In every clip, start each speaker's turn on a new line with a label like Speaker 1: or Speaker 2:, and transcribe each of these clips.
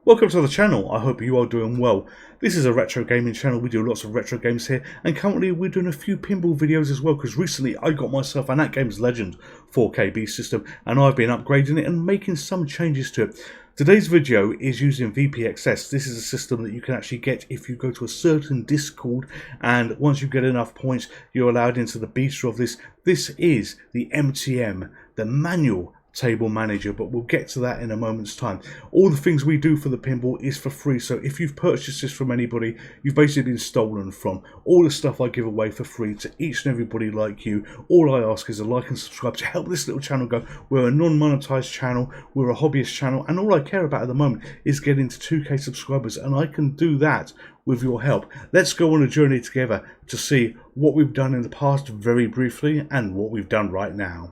Speaker 1: Welcome to the channel. I hope you are doing well. This is a retro gaming channel. We do lots of retro games here, and currently we're doing a few pinball videos as well, because recently I got myself an AtGames Legends 4KP system and I've been upgrading it and making some changes to it. Today's video is using VPXS. This is a system that you can actually get if you go to a certain Discord, and once you get enough points you're allowed into the beta of this. This is the MTM, the manual table manager, but we'll get to that in a moment's time. All the things we do for the pinball is for free, so if you've purchased this from anybody, you've basically been stolen from. All the stuff I give away for free to each and everybody like you. All I ask is a like and subscribe to help this little channel go. We're a non-monetized channel, we're a hobbyist channel, and all I care about at the moment is getting to 2K subscribers, and I can do that with your help. Let's go on a journey together to see what we've done in the past very briefly and what we've done right now.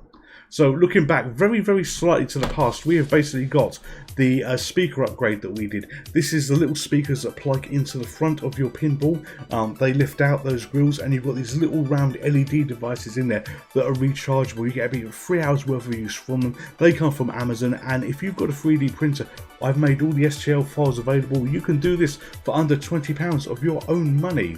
Speaker 1: So looking back very slightly to the past, we have basically got the speaker upgrade that we did. This is the little speakers that plug into the front of your pinball. They lift out those grills, and you've got these little round LED devices in there that are rechargeable. You get about 3 hours worth of use from them. They come from Amazon, and if you've got a 3D printer, I've made all the STL files available. You can do this for under £20 of your own money.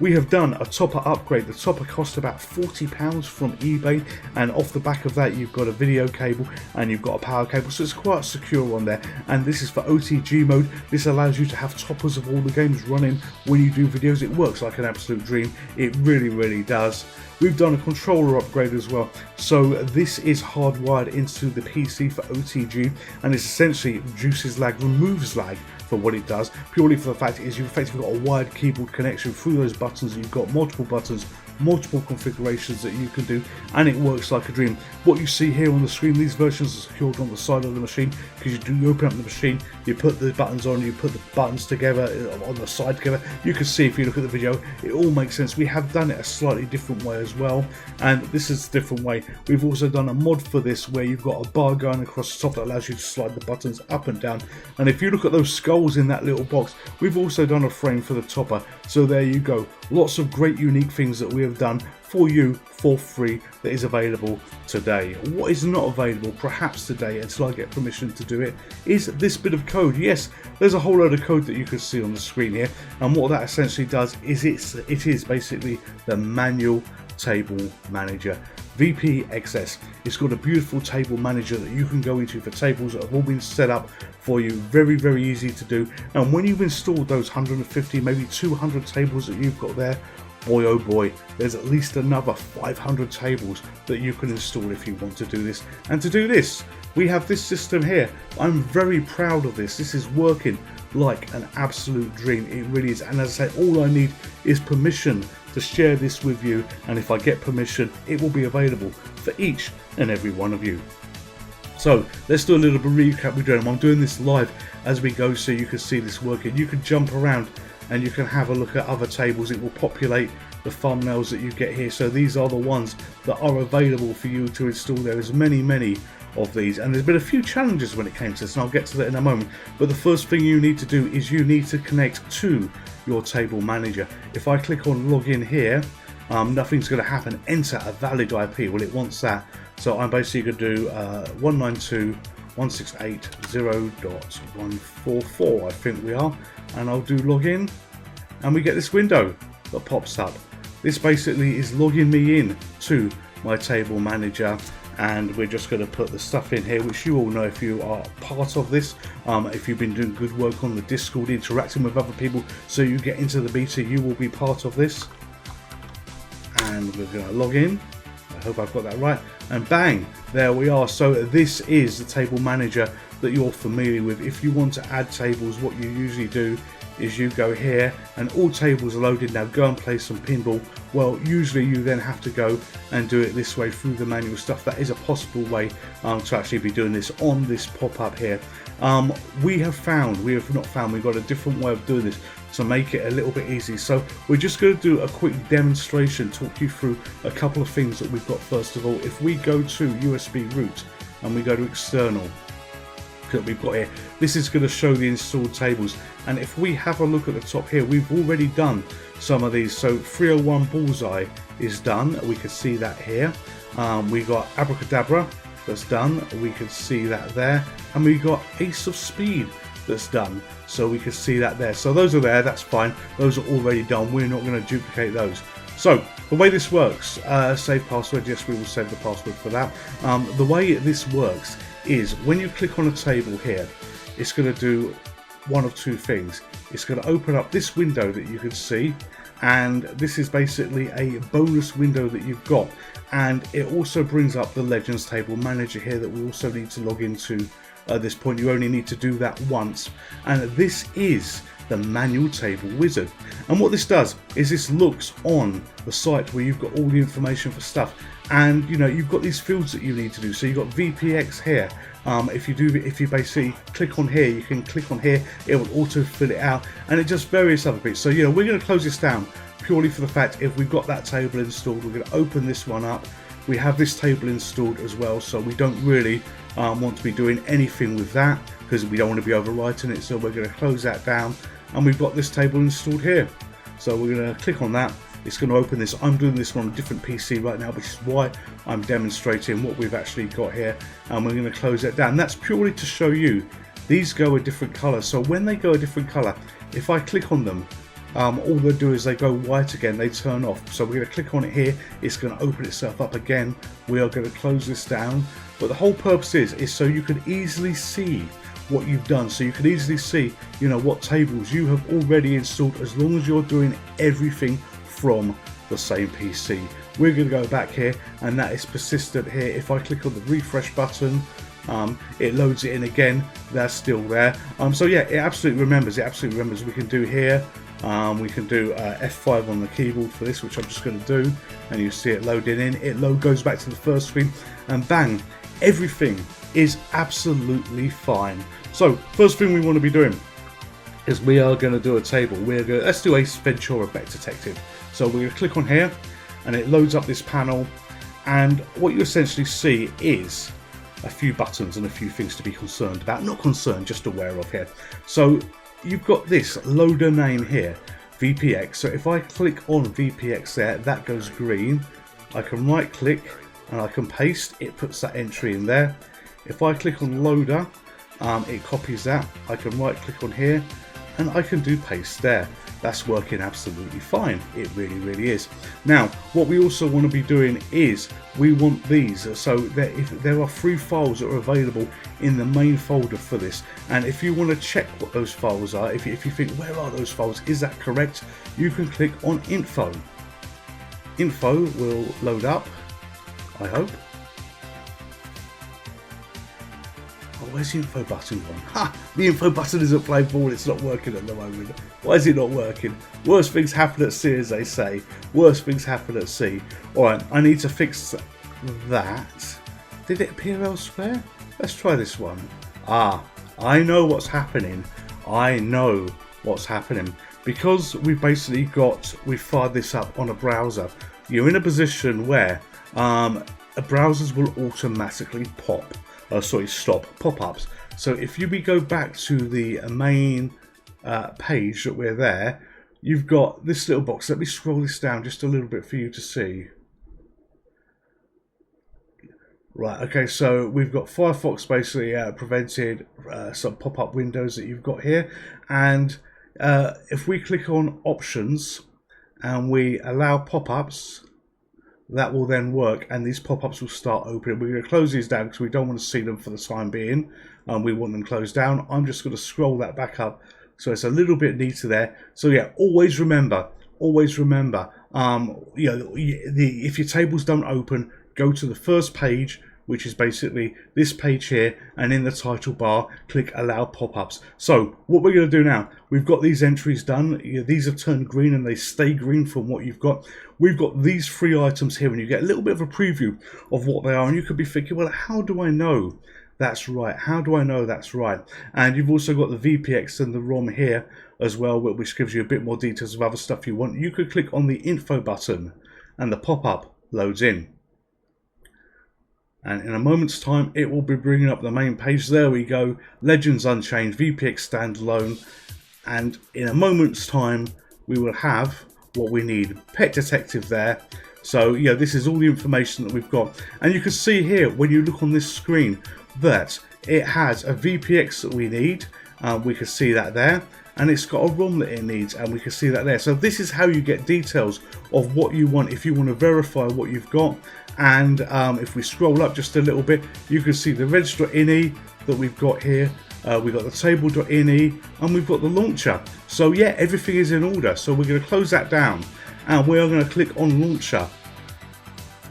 Speaker 1: We have done a topper upgrade. The topper cost about £40 from eBay, and off the back of that you've got a video cable and you've got a power cable, so it's quite secure on there. And this is for OTG mode. This allows you to have toppers of all the games running when you do videos. It works like an absolute dream. It really does. We've done a controller upgrade as well. So this is hardwired into the PC for OTG, and it essentially reduces lag, removes lag for what it does, purely for the fact is you've effectively got a wired keyboard connection through those buttons. You've got multiple buttons, multiple configurations that you can do, and it works like a dream. What you see here on the screen, these versions are secured on the side of the machine, because you open up the machine, you put the buttons on, you put the buttons together on the side together. You can see if you look at the video, it all makes sense. We have done it a slightly different way as well, and this is a different way. We've also done a mod for this where you've got a bar going across the top that allows you to slide the buttons up and down, and if you look at those skulls in that little box, we've also done a frame for the topper. So there you go, lots of great unique things that we have done for you for free that is available today. What is not available perhaps today until I get permission to do it is this bit of code. Yes, there's a whole load of code that you can see on the screen here, and what that essentially does is it is basically the manual table manager. VPXS. It's got a beautiful table manager that you can go into for tables that have all been set up for you. Very easy to do, and when you've installed those 150 maybe 200 tables that you've got there, boy oh boy, there's at least another 500 tables that you can install if you want to do this. And to do this, we have this system here. I'm very proud of this. This is working like an absolute dream. It really is, and as I say, all I need is permission to share this with you, and if I get permission it will be available for each and every one of you. So let's do a little bit of recap we're doing. I'm doing this live as we go so you can see this working. You can jump around and you can have a look at other tables. It will populate the thumbnails that you get here, so these are the ones that are available for you to install. There is many of these, and there's been a few challenges when it came to this, and I'll get to that in a moment. But the first thing you need to do is you need to connect to your table manager. If I click on login here, nothing's going to happen. Enter a valid IP. Well, it wants that, so I'm basically going to do 192.168.0.144 I think we are, and I'll do login, and we get this window that pops up. This basically is logging me in to my table manager, and we're just going to put the stuff in here which you all know if you are part of this. If you've been doing good work on the Discord, interacting with other people so you get into the beta, you will be part of this. And we're going to log in. I hope I've got that right, and bang, there we are. So this is the table manager that you're familiar with. If you want to add tables, what you usually do is you go here and all tables are loaded. Now go and play some pinball. Well, usually you then have to go and do it this way through the manual stuff. That is a possible way to actually be doing this on this pop-up here. We've got a different way of doing this to make it a little bit easy. So we're just going to do a quick demonstration, talk you through a couple of things that we've got. First of all, if we go to USB root and we go to external, that we've got here, this is going to show the installed tables, and if we have a look at the top here, we've already done some of these. So 301 Bullseye is done, we can see that here. We got Abracadabra, that's done, we can see that there, and we got Ace of Speed that's done, so we can see that there. So those are there, that's fine, those are already done, we're not going to duplicate those. So the way this works, save password, yes, we will save the password for that. The way this works is when you click on a table here, it's going to do one of two things. It's going to open up this window that you can see, and this is basically a bonus window that you've got, and it also brings up the Legends Table Manager here that we also need to log into. At this point you only need to do that once, and this is the manual table wizard. And what this does is this looks on the site where you've got all the information for stuff, and you know, you've got these fields that you need to do. So you've got VPX here. If you basically click on here, you can click on here, it will auto fill it out, and it just various other bits. So you know, we're going to close this down purely for the fact if we've got that table installed, we're going to open this one up. We have this table installed as well, so we don't really want to be doing anything with that because we don't want to be overwriting it. So we're going to close that down, and we've got this table installed here. So we're going to click on that. It's going to open this. I'm doing this on a different PC right now, which is why I'm demonstrating what we've actually got here, and we're going to close that down. That's purely to show you these go a different color. So when they go a different color, if I click on them, all they do is they go white again, they turn off. So we're going to click on it here, it's going to open itself up again. We are going to close this down, but the whole purpose is so you can easily see what you've done, so you can easily see, you know, what tables you have already installed, as long as you're doing everything from the same PC. We're going to go back here, and that is persistent here. If I click on the refresh button, it loads it in again, that's still there. So yeah, it absolutely remembers, we can do here, we can do F5 on the keyboard for this, which I'm just going to do, and you see it loading in. It goes back to the first screen, and bang, everything is absolutely fine. So first thing we want to be doing is we are going to do a table. Let's do Ace Ventura Bet Detective. So we're going to click on here, and it loads up this panel, and what you essentially see is a few buttons and a few things to be concerned about. Not concerned, just aware of here. So you've got this loader name here, VPX. So if I click on VPX there, that goes green. I can right click and I can paste, it puts that entry in there. If I click on loader, it copies that. I can right click on here and I can do paste there. That's working absolutely fine. It really is. Now what we also want to be doing is we want these, so that if there are 3 files that are available in the main folder for this, and if you want to check what those files are, if you think, where are those files, is that correct, you can click on info. Info will load up, I hope. Oh, where's the info button gone? Ha! The info button isn't playing ball, it's not working at the moment. Why is it not working? Worst things happen at sea, as they say. Worst things happen at sea. Alright, I need to fix that. Did it appear elsewhere? Let's try this one. Ah, I know what's happening. I know what's happening. Because we've fired this up on a browser, you're in a position where browsers will automatically stop pop-ups. So if we go back to the main page that we're there, you've got this little box. Let me scroll this down just a little bit for you to see. Right, okay, so we've got Firefox basically prevented some pop-up windows that you've got here, and if we click on options and we allow pop-ups, that will then work, and these pop-ups will start opening. We're going to close these down because we don't want to see them for the time being, and we want them closed down. I'm just going to scroll that back up so it's a little bit neater there. So yeah, always remember, if your tables don't open, go to the first page, which is basically this page here, and in the title bar click allow pop-ups. So what we're going to do now, we've got these entries done. These have turned green and they stay green from what you've got. We've got these 3 items here, and you get a little bit of a preview of what they are, and you could be thinking, well, how do I know that's right? How do I know that's right? And you've also got the VPX and the ROM here as well, which gives you a bit more details of other stuff you want. You could click on the info button and the pop-up loads in. And in a moment's time, it will be bringing up the main page. There we go. Legends Unchained, VPX standalone. And in a moment's time, we will have what we need. Pet Detective there. So, yeah, this is all the information that we've got. And you can see here, when you look on this screen, that it has a VPX that we need. we can see that there, and it's got a ROM that it needs, and we can see that there. So this is how you get details of what you want if you want to verify what you've got. And if we scroll up just a little bit, you can see the reg.ini that we've got here. We've got the table.ini, and we've got the launcher. So yeah, everything is in order. So we're going to close that down, and we are going to click on launcher,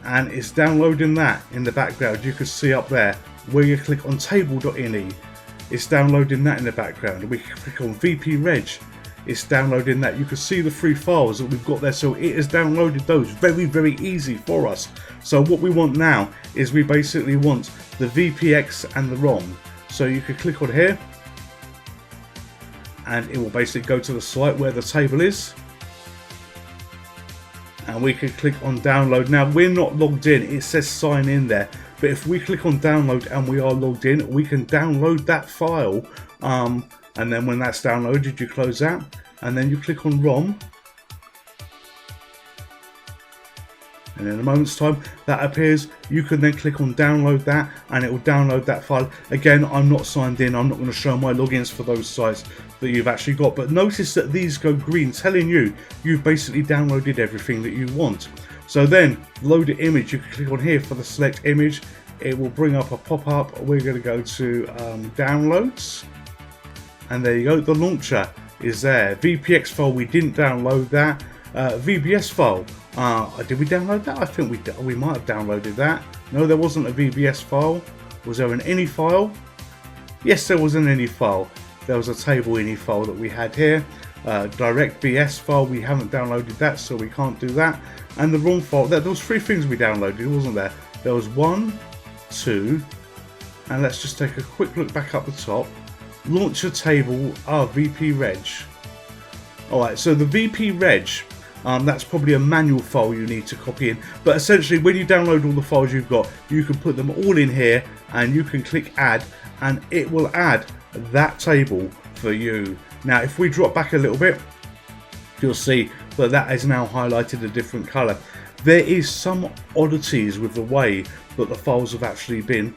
Speaker 1: and it's downloading that in the background. You can see up there where you click on table.ini, it's downloading that in the background. We can click on VP Reg, it's downloading that. You can see the 3 files that we've got there, so it has downloaded those very easy for us. So what we want now is we basically want the VPX and the ROM. So you can click on here, and it will basically go to the site where the table is, and we can click on download. Now we're not logged in, it says sign in there, but if we click on download and we are logged in, we can download that file, and then when that's downloaded, you close that, and then you click on ROM, and in a moment's time that appears. You can then click on download that, and it will download that file. Again, I'm not signed in, I'm not going to show my logins for those sites that you've actually got, but notice that these go green, telling you you've basically downloaded everything that you want. So then load the image, you can click on here for the select image, it will bring up a pop-up. We're going to go to downloads, and there you go, the launcher is there. VPX file, we didn't download that. VBS file, did we download that? I think we might have downloaded that. No, there wasn't a VBS file. Was there an ini file? Yes, there was an ini file. There was a table ini file that we had here. Direct BS file, we haven't downloaded that, so we can't do that. And the ROM file, there was 3 things we downloaded, wasn't there? There was 1, 2, and let's just take a quick look back up the top. Launcher table, VP Reg. Alright, so the VP Reg, that's probably a manual file you need to copy in, but essentially when you download all the files you've got, you can put them all in here, and you can click add, and it will add that table for you. Now if we drop back a little bit, you'll see that that is now highlighted a different color. There is some oddities with the way that the files have actually been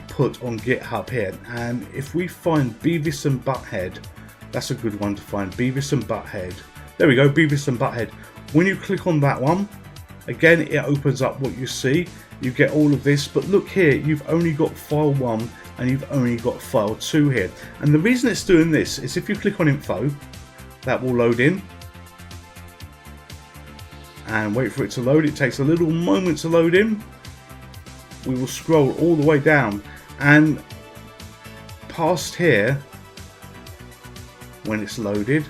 Speaker 1: put on GitHub here, and if we find Beavis and Butthead, that's a good one to find. Beavis and Butthead. There we go, Beavis and Butthead. When you click on that one, again it opens up what you see. You get all of this, but look here, you've only got file 1 and you've only got file 2 here. And the reason it's doing this is if you click on info, that will load in. And wait for it to load. It takes a little moment to load in. We will scroll all the way down, and past here, when it's loaded,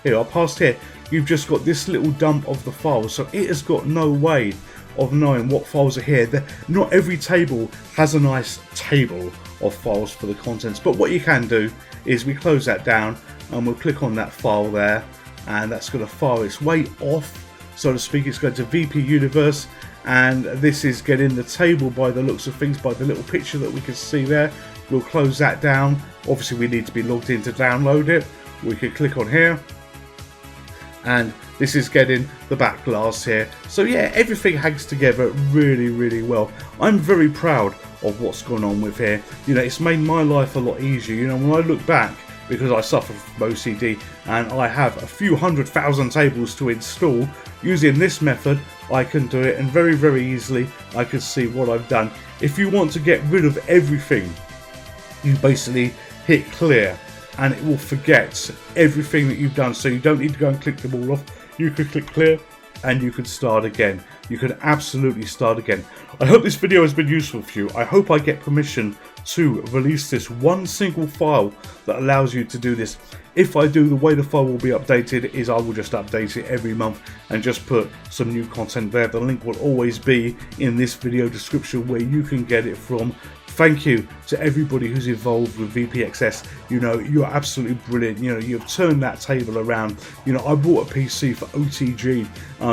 Speaker 1: here, past here, you've just got this little dump of the files, so it has got no way of knowing what files are here. Not every table has a nice table of files for the contents, but what you can do is we close that down, and we'll click on that file there, and that's going to file its way off, so to speak. It's going to VP Universe, and this is getting the table by the looks of things, by the little picture that we can see there. We'll close that down. Obviously we need to be logged in to download it. We can click on here, and this is getting the back glass here. So yeah, everything hangs together really well. I'm very proud of what's gone on with here. You know, it's made my life a lot easier. You know, when I look back, because I suffer from OCD and I have a few 100,000 tables to install, using this method I can do it, and very easily I can see what I've done. If you want to get rid of everything, you basically hit clear, and it will forget everything that you've done, so you don't need to go and click them all off. You can click clear and you can start again. You can absolutely start again. I hope this video has been useful for you. I hope I get permission to release this one single file that allows you to do this. If I do, the way the file will be updated is I will just update it every month and just put some new content there. The link will always be in this video description where you can get it from. Thank you to everybody who's involved with VPXS. You know, you're absolutely brilliant. You know, you've turned that table around. You know, I bought a PC for OTG.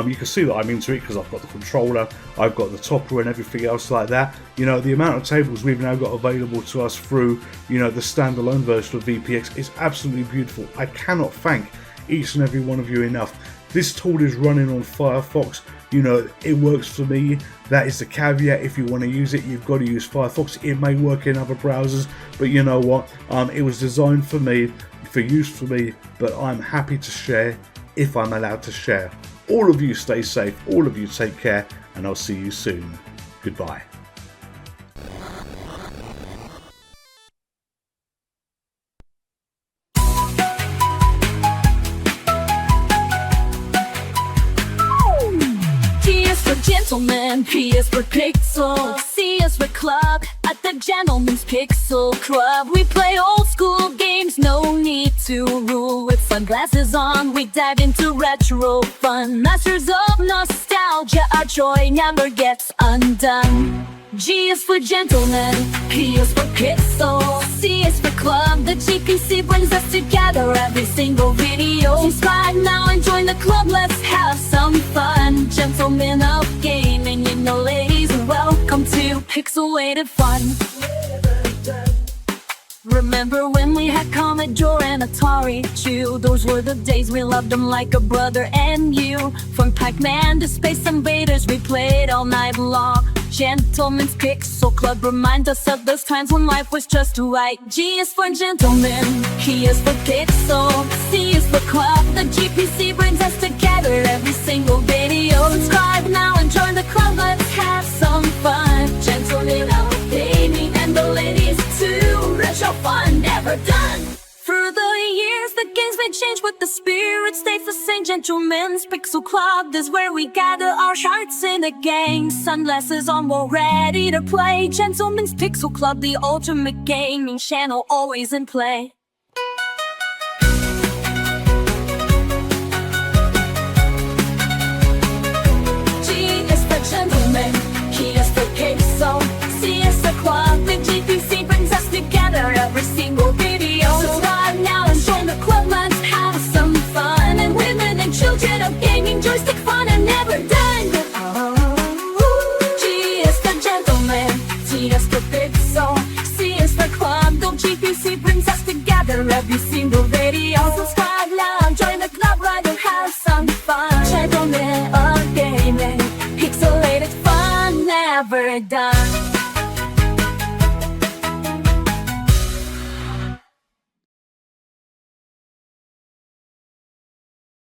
Speaker 1: You can see that I'm into it because I've got the controller, I've got the topper and everything else like that. You know, the amount of tables we've now got available to us through, you know, the standalone version of VPX is absolutely beautiful. I cannot thank each and every one of you enough. This tool is running on Firefox. You know, it works for me. That is the caveat. If you want to use it, you've got to use Firefox. It may work in other browsers, but you know what? It was designed for me, for use for me, but I'm happy to share if I'm allowed to share. All of you stay safe, all of you take care, and I'll see you soon. Goodbye.
Speaker 2: Gentlemen, P is for Pixel, C is for Club. At the Gentleman's Pixel Club, we play old school games, no need to rule. With sunglasses on, we dive into retro fun. Masters of nostalgia, our joy never gets undone. G is for Gentlemen, P is for Pixel, C is for Club. The GPC brings us together every single video. Subscribe now and join the club, let's have some fun. Gentlemen of gaming, you know ladies, welcome to Pixelated Fun. Remember when we had Commodore and Atari too? Those were the days, we loved them like a brother and you. From Pac-Man to Space Invaders, we played all night long. Gentlemen's Pixel Club reminds us of those times when life was just right. G is for Gentlemen, P is for Pixel, C is for Club. The GPC brings us together every single video. Subscribe now and join the club, let's have some fun. Gentlemen of gaming and the ladies too, retro fun never done. Through the years, the games may change, but the spirit stays the same. Gentlemen's Pixel Club is where we gather our hearts in a gang. Sunglasses on, we're ready to play. Gentlemen's Pixel Club, the ultimate gaming channel, always in play. G is for Gentlemen, P is for Pixel, C is for Club. The GPC brings us together every single video. Subscribe now and join the club, let's have some fun. And women and children of gaming, joystick fun are never done. G is for Gentlemen, T is for Pixel, C is for Club. The GPC brings us together every single video. Subscribe now and join the club, right, and have some fun. Gentlemen of gaming, pixelated fun never done.